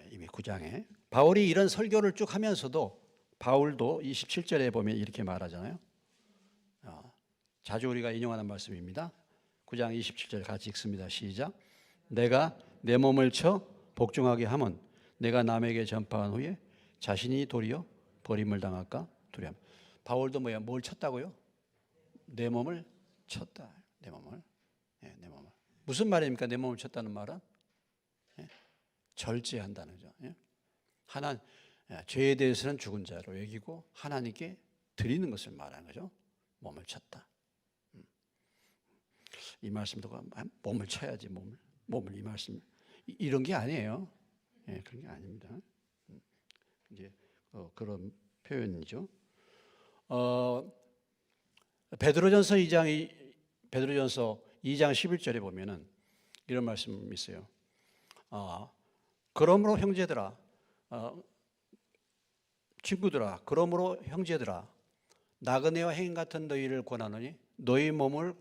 이미 9장에 바울이 이런 설교를 쭉 하면서도 바울도 27절에 보면 이렇게 말하잖아요. 자주 우리가 인용하는 말씀입니다. 9장 27절 같이 읽습니다. 시작. 내가 내 몸을 쳐 복종하게 함은 내가 남에게 전파한 후에 자신이 도리어 버림을 당할까 두려움. 바울도 뭐야? 뭘 쳤다고요? 내 몸을 쳤다. 내 몸을. 예, 내 몸을. 무슨 말입니까? 내 몸을 쳤다는 말은? 예? 절제한다는 거죠. 예? 죄에 대해서는 죽은 자로 여기고 하나님께 드리는 것을 말하는 거죠. 몸을 쳤다. 이 말씀도 몸을 쳐야지 몸을 이 말씀 이런 게 아니에요. 예, 그런 게 아닙니다. 이제 그런 표현이죠. 베드로전서 2장 11절에 보면은 이런 말씀이 있어요. 그러므로 형제들아, 친구들아, 그러므로 형제들아, 나그네와 행인 같은 너희를 권하노니 너희의 몸을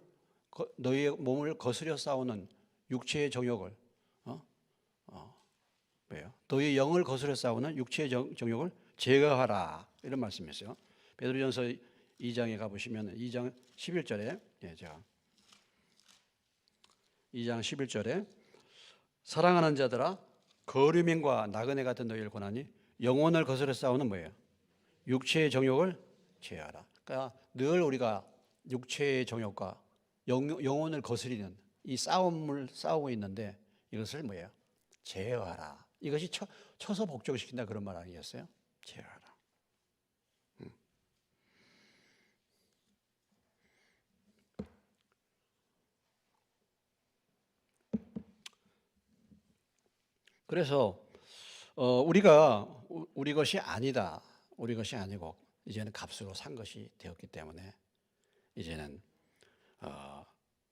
거스려 싸우는 육체의 정욕을 왜요? 너희 영을 거스려 싸우는 육체의 정욕을 제거하라. 이런 말씀이 있어요. 베드로전서 2장에 가보시면 2장 11절에 제가 2장 11절에 사랑하는 자들아 거류민과 나그네 같은 너희를 권하니 영혼을 거스려 싸우는 뭐예요? 육체의 정욕을 제어하라. 그러니까 늘 우리가 육체의 정욕과 영혼을 거스리는 이 싸움을 싸우고 있는데 이것을 뭐예요? 제어하라. 이것이 쳐서 복종시킨다 그런 말 아니겠어요? 제어하라. 그래서 우리가 우리 것이 아니다. 우리 것이 아니고 이제는 값으로 산 것이 되었기 때문에 이제는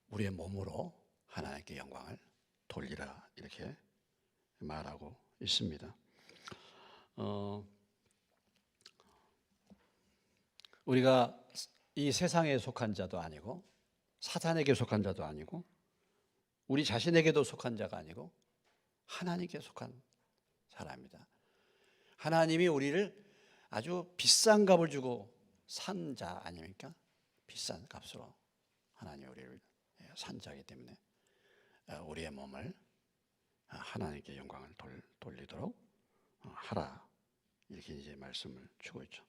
우리의 몸으로 하나님께 영광을 돌리라 이렇게 말하고 있습니다. 우리가 이 세상에 속한 자도 아니고 사탄에게 속한 자도 아니고 우리 자신에게도 속한 자가 아니고 하나님께 속한 사람입니다. 하나님이 우리를 아주 비싼 값을 주고 산 자 아닙니까? 비싼 값으로 하나님이 우리를 산 자이기 때문에 우리의 몸을 하나님께 영광을 돌리도록 하라, 이렇게 이제 말씀을 주고 있죠.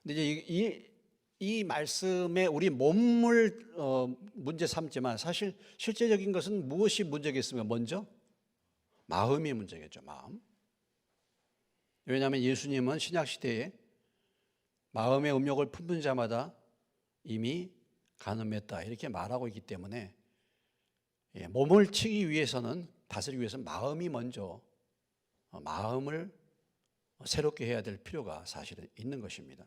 근데 이제 이 말씀에 우리 몸을 문제 삼지만 사실 실제적인 것은 무엇이 문제겠습니까? 먼저 마음이 문제겠죠. 마음. 왜냐하면 예수님은 신약 시대에 마음의 음욕을 품는 자마다 이미 간음했다 이렇게 말하고 있기 때문에 몸을 치기 위해서는, 다스리기 위해서는 마음이 먼저, 마음을 새롭게 해야 될 필요가 사실은 있는 것입니다.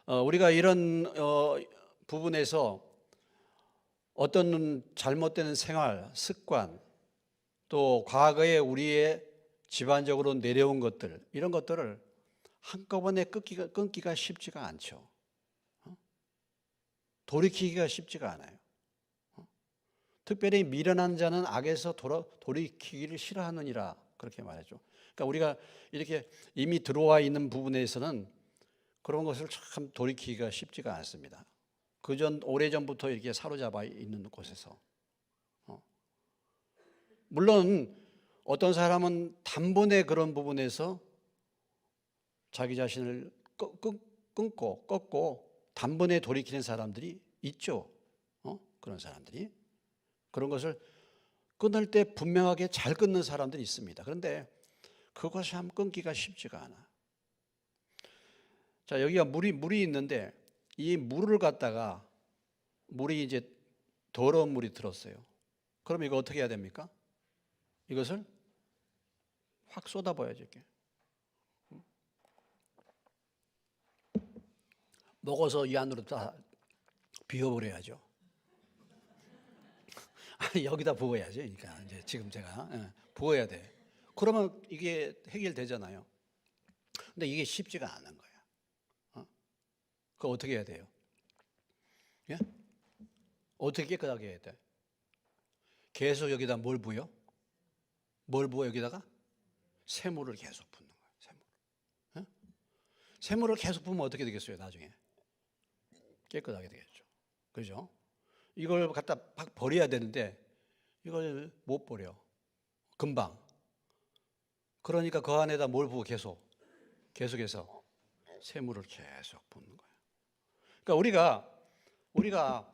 우리가 이런 부분에서 어떤 잘못된 생활, 습관, 또 과거에 우리의 집안적으로 내려온 것들, 이런 것들을 한꺼번에 끊기가 쉽지가 않죠. 돌이키기가 쉽지가 않아요. 특별히 미련한 자는 악에서 돌이키기를 싫어하느니라, 그렇게 말했죠. 그러니까 우리가 이렇게 이미 들어와 있는 부분에서는 그런 것을 참 돌이키기가 쉽지가 않습니다. 오래전부터 이렇게 사로잡아 있는 곳에서. 물론 어떤 사람은 단번에 그런 부분에서 자기 자신을 꺾고 단번에 돌이키는 사람들이 있죠. 그런 사람들이. 그런 것을 끊을 때 분명하게 잘 끊는 사람들이 있습니다. 그런데 그것이 참 끊기가 쉽지가 않아. 자, 여기가 물이 있는데 이 물을 갖다가 물이 이제 더러운 물이 들었어요. 그럼 이거 어떻게 해야 됩니까? 이것을 확 쏟아부어야죠. 이렇게. 먹어서 이 안으로 다 비워버려야죠. 아니, 여기다 부어야지. 그러니까 이제 지금 제가 부어야 돼. 그러면 이게 해결되잖아요. 근데 이게 쉽지가 않은 거야. 그거 어떻게 해야 돼요? 예? 어떻게 깨끗하게 해야 돼? 계속 여기다 뭘 부여? 뭘 부어 여기다가? 새물을 계속 붓는 거예요. 새물. 새물을 계속 부으면 어떻게 되겠어요? 나중에 깨끗하게 되겠죠. 그죠? 이걸 갖다 막 버려야 되는데 이걸 못 버려. 금방. 그러니까 그 안에다 뭘 부어? 계속해서 새물을 계속 붓는 거예요. 그러니까 우리가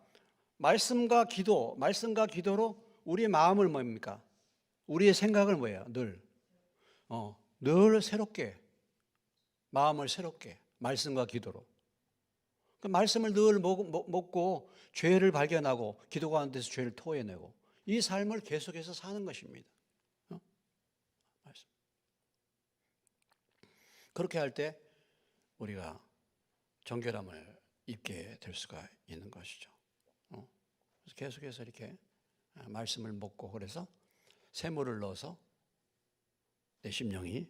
말씀과 기도로 우리의 마음을 뭡니까? 우리의 생각을 뭐예요? 늘 새롭게, 마음을 새롭게, 말씀과 기도로. 그 말씀을 늘 먹고 죄를 발견하고 기도 가운데서 죄를 토해내고 이 삶을 계속해서 사는 것입니다. 말씀. 그렇게 할 때 우리가 정결함을 입게 될 수가 있는 것이죠. 그래서 계속해서 이렇게 말씀을 먹고 그래서 새물을 넣어서 내 심령이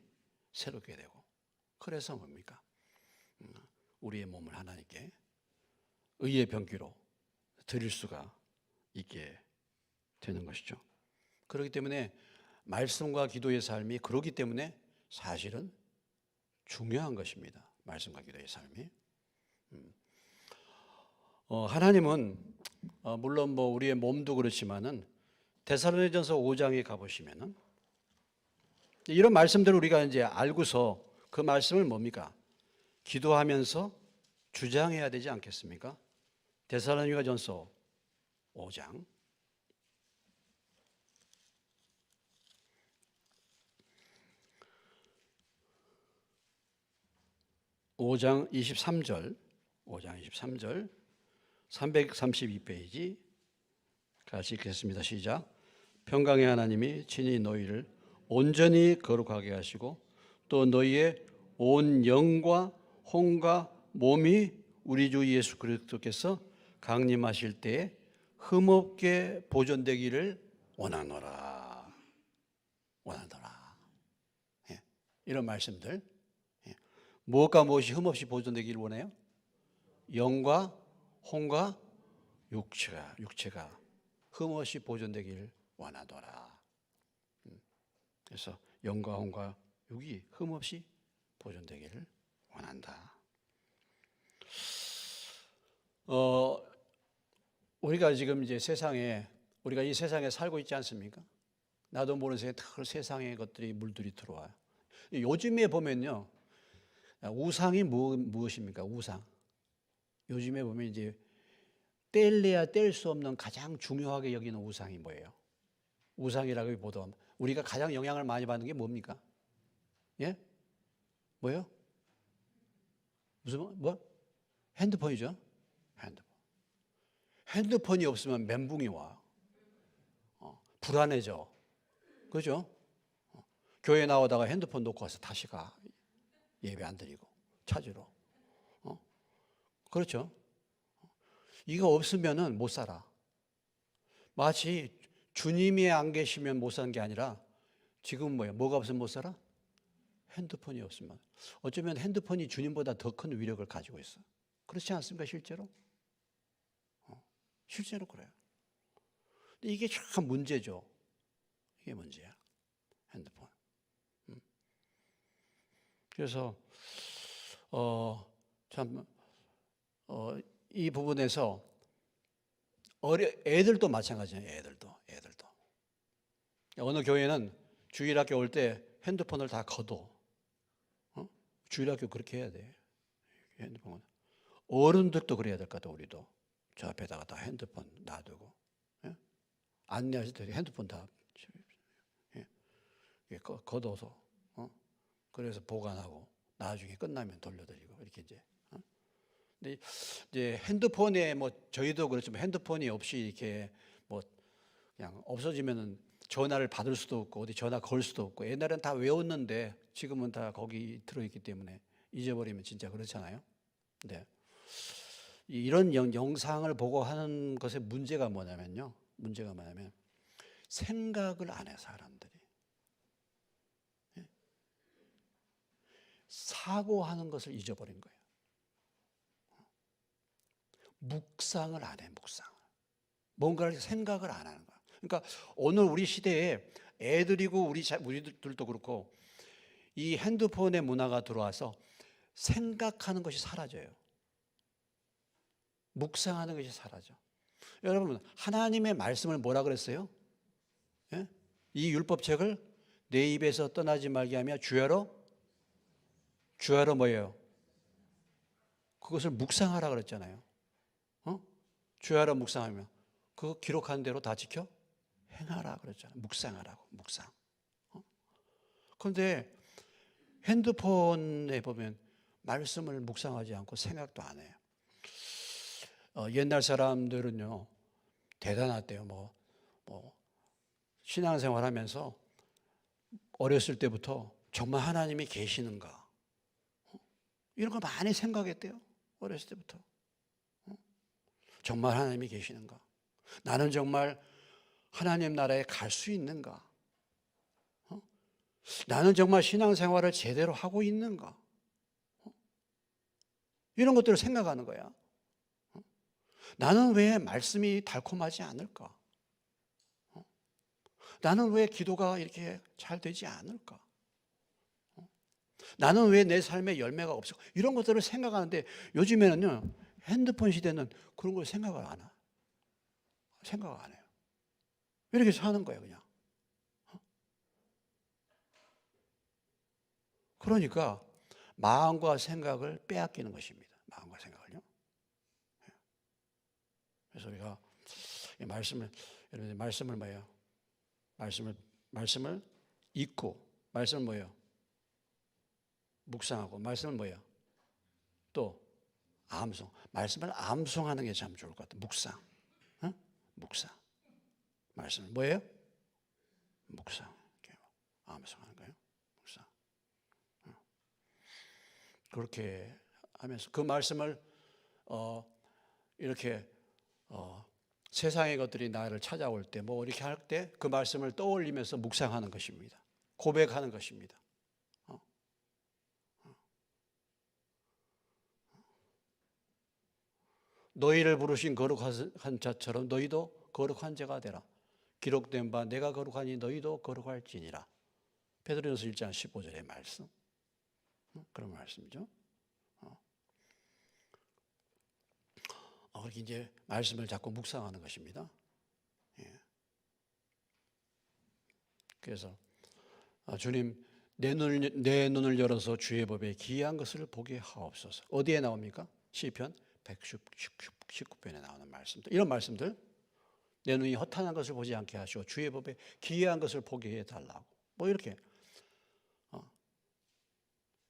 새롭게 되고, 그래서 뭡니까? 우리의 몸을 하나님께 의의 병기로 드릴 수가 있게 되는 것이죠. 그렇기 때문에 말씀과 기도의 삶이 그렇기 때문에 사실은 중요한 것입니다. 말씀과 기도의 삶이. 하나님은 물론 뭐 우리의 몸도 그렇지만은 데살로니가전서 5장에 가보시면은 이런 말씀들을 우리가 이제 알고서 그 말씀을 뭡니까? 기도하면서 주장해야 되지 않겠습니까? 데살로니가전서 5장 23절 332페이지 같이 읽겠습니다. 시작. 평강의 하나님이 친히 너희를 온전히 거룩하게 하시고 또 너희의 온 영과 혼과 몸이 우리 주 예수 그리스도께서 강림하실 때에 흠없게 보존되기를 원하노라. 예, 이런 말씀들. 무엇과 무엇이 흠없이 보존되기를 원해요? 영과 혼과 육체가 흠없이 보존되길 원하노라. 그래서 영과 혼과 육이 흠없이 보존되기를 원한다. 우리가 지금 이제 우리가 이 세상에 살고 있지 않습니까? 나도 모르는 새에 다 세상의 것들이 물들이 들어와요. 요즘에 보면요, 우상이 무엇입니까? 우상. 요즘에 보면 이제 뗄래야 뗄 수 없는 가장 중요하게 여기는 우상이 뭐예요? 우상이라기보다 우리가 가장 영향을 많이 받는 게 뭡니까? 예? 뭐요? 핸드폰이죠. 핸드폰이 없으면 멘붕이 와. 불안해져. 그죠? 교회 나오다가 핸드폰 놓고 와서 다시 가. 예배 안 드리고 찾으러. 그렇죠? 이거 없으면은 못 살아. 마치 주님이 안 계시면 못 사는 게 아니라 지금 뭐가 없으면 못 살아? 핸드폰이 없으면. 어쩌면 핸드폰이 주님보다 더 큰 위력을 가지고 있어. 그렇지 않습니까, 실제로? 실제로 그래요. 근데 이게 참 문제죠. 이게 문제야. 핸드폰. 그래서 이 부분에서 애들도 마찬가지예요. 애들도. 어느 교회는 주일학교 올 때 핸드폰을 다 걷어. 주일학교 그렇게 해야 돼. 핸드폰. 어른들도 그래야 될 것 같아. 우리도 저 앞에다가 다 핸드폰 놔두고, 예? 안내하실 때 핸드폰 다 걷어서, 그래서 보관하고 나중에 끝나면 돌려드리고 이렇게 이제. 근데 이제 핸드폰에 저희도 그렇지만 핸드폰이 없이 이렇게 그냥 없어지면은 전화를 받을 수도 없고 어디 전화 걸 수도 없고, 옛날엔 다 외웠는데 지금은 다 거기 들어있기 때문에 잊어버리면 진짜 그렇잖아요. 네. 이런 영상을 보고 하는 것의 문제가 뭐냐면 생각을 안 해, 사람들이. 사고하는 것을 잊어버린 거예요. 묵상을 안 해, 묵상을. 뭔가를 생각을 안 하는 거야. 그러니까 오늘 우리 시대에 애들이고 우리들도 그렇고 이 핸드폰의 문화가 들어와서 생각하는 것이 사라져요. 묵상하는 것이 사라져. 여러분, 하나님의 말씀을 뭐라 그랬어요? 예? 이 율법책을 내 입에서 떠나지 말게 하며 주야로 뭐예요? 그것을 묵상하라 그랬잖아요. 주야로 묵상하며 그거 기록한 대로 다 지켜 행하라 그랬잖아요. 묵상하라고, 묵상. 그런데 핸드폰에 보면 말씀을 묵상하지 않고 생각도 안 해요. 옛날 사람들은요 대단하대요. 신앙생활 하면서 어렸을 때부터 정말 하나님이 계시는가, 이런 걸 많이 생각했대요. 어렸을 때부터. 정말 하나님이 계시는가, 나는 정말 하나님 나라에 갈 수 있는가, 나는 정말 신앙생활을 제대로 하고 있는가, 이런 것들을 생각하는 거야. 나는 왜 말씀이 달콤하지 않을까? 나는 왜 기도가 이렇게 잘 되지 않을까? 나는 왜 내 삶에 열매가 없을까? 이런 것들을 생각하는데 요즘에는요, 핸드폰 시대는 그런 걸 생각을 안 해. 생각을 안 해요. 이렇게 사는 거예요, 그냥. 그러니까 마음과 생각을 빼앗기는 것입니다. 마음과 생각을요. 그래서 우리가 이 말씀을 뭐예요? 말씀을 읽고, 말씀을 뭐예요? 묵상하고, 말씀을 뭐예요? 또 암송. 말씀을 암송하는 게 참 좋을 것 같아요. 묵상. 묵상. 말씀을 뭐예요? 묵상. 암송하는 거예요. 묵상. 그렇게 하면서 그 말씀을 이렇게 세상의 것들이 나를 찾아올 때 이렇게 할 때 그 말씀을 떠올리면서 묵상하는 것입니다. 고백하는 것입니다. 너희를 부르신 거룩한 자처럼 너희도 거룩한 자가 되라. 기록된 바 내가 거룩하니 너희도 거룩할지니라. 베드로전서 1장 15절의 말씀. 그런 말씀이죠. 그렇게 이제 말씀을 자꾸 묵상하는 것입니다. 예. 그래서 주님 내 눈을 열어서 주의 법에 기이한 것을 보게 하옵소서. 어디에 나옵니까? 시편 119편에 나오는 말씀들. 이런 말씀들. 내 눈이 허탄한 것을 보지 않게 하시고 주의 법에 기이한 것을 보게 해달라고. 뭐 이렇게.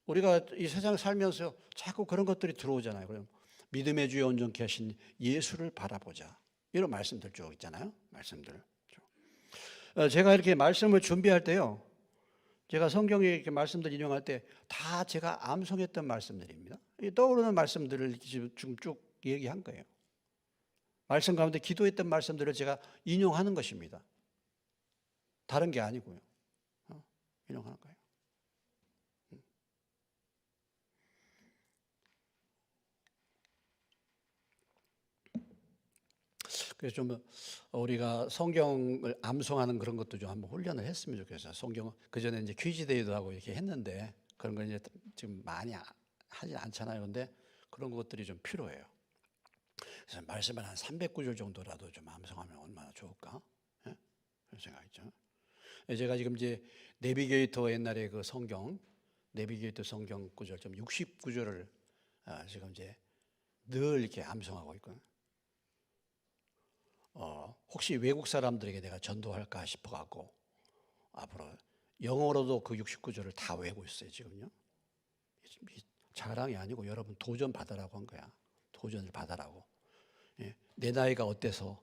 우리가 이 세상을 살면서 자꾸 그런 것들이 들어오잖아요. 그럼 믿음의 주에 온전케 하신 예수를 바라보자. 이런 말씀들 쭉 있잖아요. 말씀들 쭉. 제가 이렇게 말씀을 준비할 때요. 제가 성경에 이렇게 말씀들 인용할 때 다 제가 암송했던 말씀들입니다. 떠오르는 말씀들을 지금 쭉 얘기한 거예요. 말씀 가운데 기도했던 말씀들을 제가 인용하는 것입니다. 다른 게 아니고요. 인용하는 거예요. 그래서 좀 우리가 성경을 암송하는 그런 것도 좀 한번 훈련을 했으면 좋겠어요. 성경 그 전에 이제 퀴즈 데이도 하고 이렇게 했는데 그런 걸 이제 지금 많이 하지 않잖아요. 근데 그런 것들이 좀 필요해요. 그래서 말씀을 한 300구절 정도라도 좀 암송하면 얼마나 좋을까? 예? 그런 생각이죠. 제가 지금 이제 내비게이터 옛날에 그 성경 내비게이터 성경 구절 좀 60구절을 지금 이제 늘 이렇게 암송하고 있거든요. 혹시 외국 사람들에게 내가 전도할까 싶어갖고 앞으로 영어로도 그 69절을 다 외우고 있어요 지금요. 자랑이 아니고 여러분 도전 받으라고 한 거야. 도전을 받으라고. 예. 내 나이가 어때서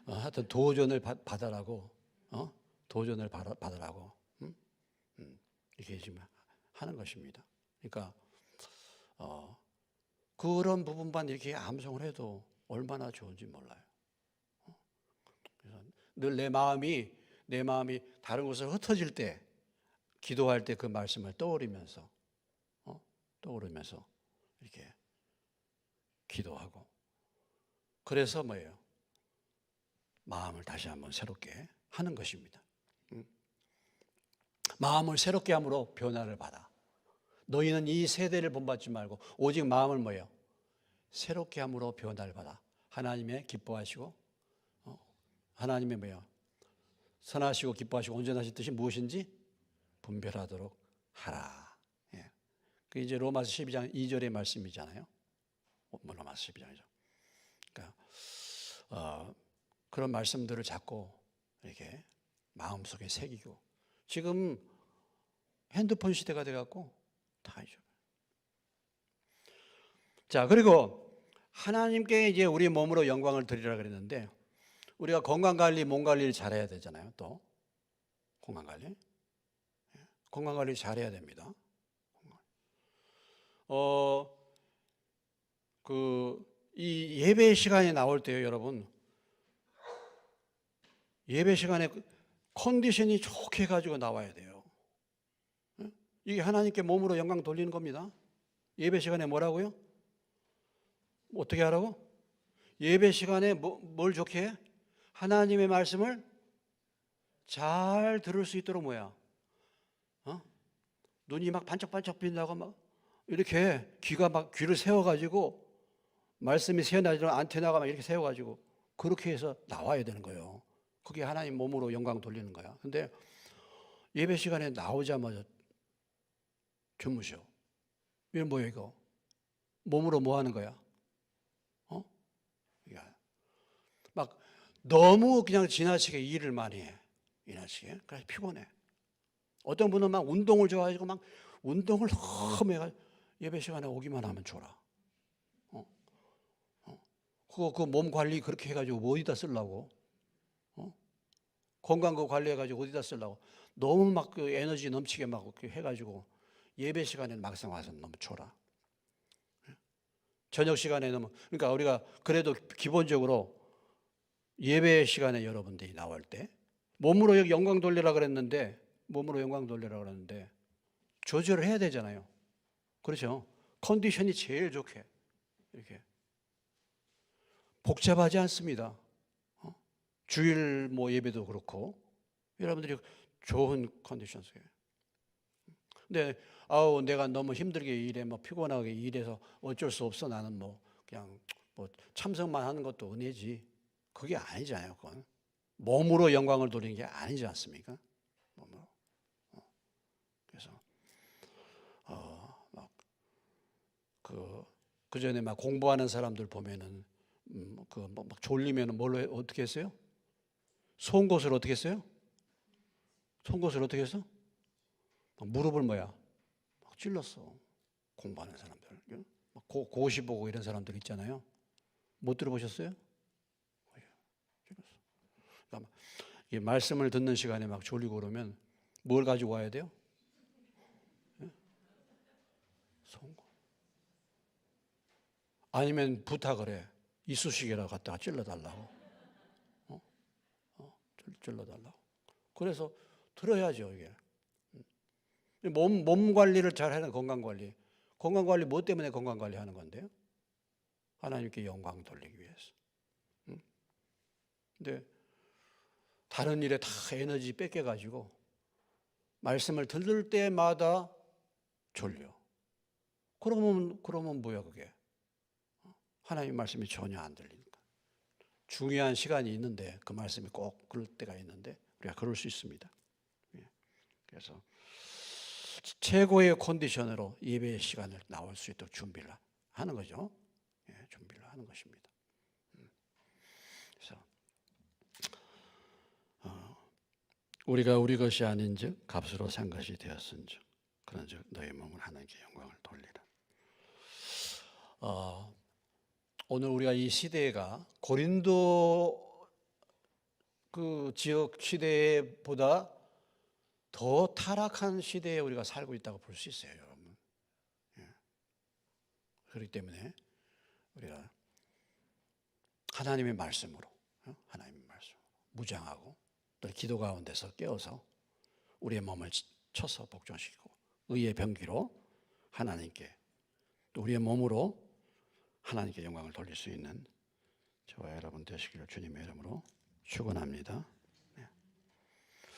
하여튼 도전을 받으라고 도전을 받으라고 이렇게 지금 하는 것입니다. 그러니까 그런 부분만 이렇게 암송을 해도 얼마나 좋은지 몰라요. 그래서 늘 내 마음이 다른 곳으로 흩어질 때 기도할 때 그 말씀을 떠오르면서 이렇게 기도하고 그래서 뭐예요? 마음을 다시 한번 새롭게 하는 것입니다. 마음을 새롭게 함으로 변화를 받아. 너희는 이 세대를 본받지 말고 오직 마음을 뭐예요? 새롭게 함으로 변화를 받아. 하나님의 기뻐하시고 하나님의 뭐예요? 선하시고 기뻐하시고 온전하신 뜻이 무엇인지 분별하도록 하라. 예. 그 이제 로마서 12장 2절의 말씀이잖아요. 로마서 12장이죠. 그러니까 그런 말씀들을 자꾸 이렇게 마음속에 새기고 지금 핸드폰 시대가 돼갖고 다 잊어버려요. 자, 그리고 하나님께 이제 우리 몸으로 영광을 드리라 그랬는데 우리가 건강관리, 몸 관리를 잘해야 되잖아요. 또 건강관리 잘해야 됩니다. 이 예배 시간에 나올 때요, 여러분. 예배 시간에 컨디션이 좋게 가지고 나와야 돼요. 이게 하나님께 몸으로 영광 돌리는 겁니다. 예배 시간에 뭐라고요? 어떻게 하라고? 예배 시간에 뭘 좋게 해? 하나님의 말씀을 잘 들을 수 있도록 뭐야? 눈이 막 반짝반짝 빛나고 막 이렇게 귀를 세워가지고 말씀이 새어나지는 안테나가 막 이렇게 세워가지고 그렇게 해서 나와야 되는 거예요. 그게 하나님 몸으로 영광 돌리는 거야. 근데 예배 시간에 나오자마자 주무셔. 이건 뭐예요, 이거? 몸으로 뭐 하는 거야? 막 너무 그냥 지나치게 일을 많이 해. 지나치게. 그래서 피곤해. 어떤 분은 막 운동을 좋아해가지고 막 운동을 너무 해가지고 예배 시간에 오기만 하면 줘라. 그 몸 관리 그렇게 해가지고 뭐 어디다 쓰려고? 건강 그 관리해가지고 어디다 쓰려고? 너무 막 그 에너지 넘치게 막 해가지고 예배 시간에는 막상 와서 너무 줘라. 저녁 시간에 너무, 그러니까 우리가 그래도 기본적으로 예배 시간에 여러분들이 나올 때 몸으로 여기 영광 돌리라 그랬는데 조절을 해야 되잖아요. 그렇죠? 컨디션이 제일 좋게 이렇게 복잡하지 않습니다. 주일 뭐 예배도 그렇고 여러분들이 좋은 컨디션 속에. 근데 내가 너무 힘들게 일해, 뭐 피곤하게 일해서 어쩔 수 없어. 나는 뭐 그냥 뭐 참석만 하는 것도 은혜지. 그게 아니잖아요. 그건 몸으로 영광을 돌리는 게 아니지 않습니까? 몸으로. 그래서 그 전에 막 공부하는 사람들 보면은 막 졸리면은 어떻게 했어요? 송곳을 어떻게 했어요? 송곳을 어떻게 했어? 무릎을 막 찔렀어. 공부하는 사람들. 고시 보고 이런 사람들 있잖아요. 못 들어보셨어요? 찔렀어. 그러니까 이 말씀을 듣는 시간에 막 졸리고 그러면 뭘 가지고 와야 돼요? 송곳. 아니면 부탁을 해. 이쑤시개라고 갖다가 찔러달라고. 찔러달라고. 그래서 들어야죠, 이게. 몸 관리를 잘 하는 건강 관리. 건강 관리 뭐 때문에 건강 관리 하는 건데요? 하나님께 영광 돌리기 위해서. 근데 다른 일에 다 에너지 뺏겨가지고 말씀을 들을 때마다 졸려. 그러면 뭐야, 그게? 하나님 말씀이 전혀 안 들리니까. 중요한 시간이 있는데 그 말씀이 꼭 그럴 때가 있는데 우리가 그럴 수 있습니다. 그래서 최고의 컨디션으로 예배의 시간을 나올 수 있도록 준비를 하는 거죠. 준비를 하는 것입니다. 그래서 우리가 우리 것이 아닌즉 값으로 산 것이 되었은즉 그런즉 너희 몸을 하나님께 영광을 돌리라. 오늘 우리가 이 시대가 고린도 그 지역 시대보다 더 타락한 시대에 우리가 살고 있다고 볼 수 있어요, 여러분. 그렇기 때문에 우리가 하나님의 말씀으로 무장하고 또 기도 가운데서 깨어서 우리의 몸을 쳐서 복종시키고 의의 병기로 하나님께 또 우리의 몸으로 하나님께 영광을 돌릴 수 있는 저와 여러분 되시기를 주님의 이름으로 축원합니다.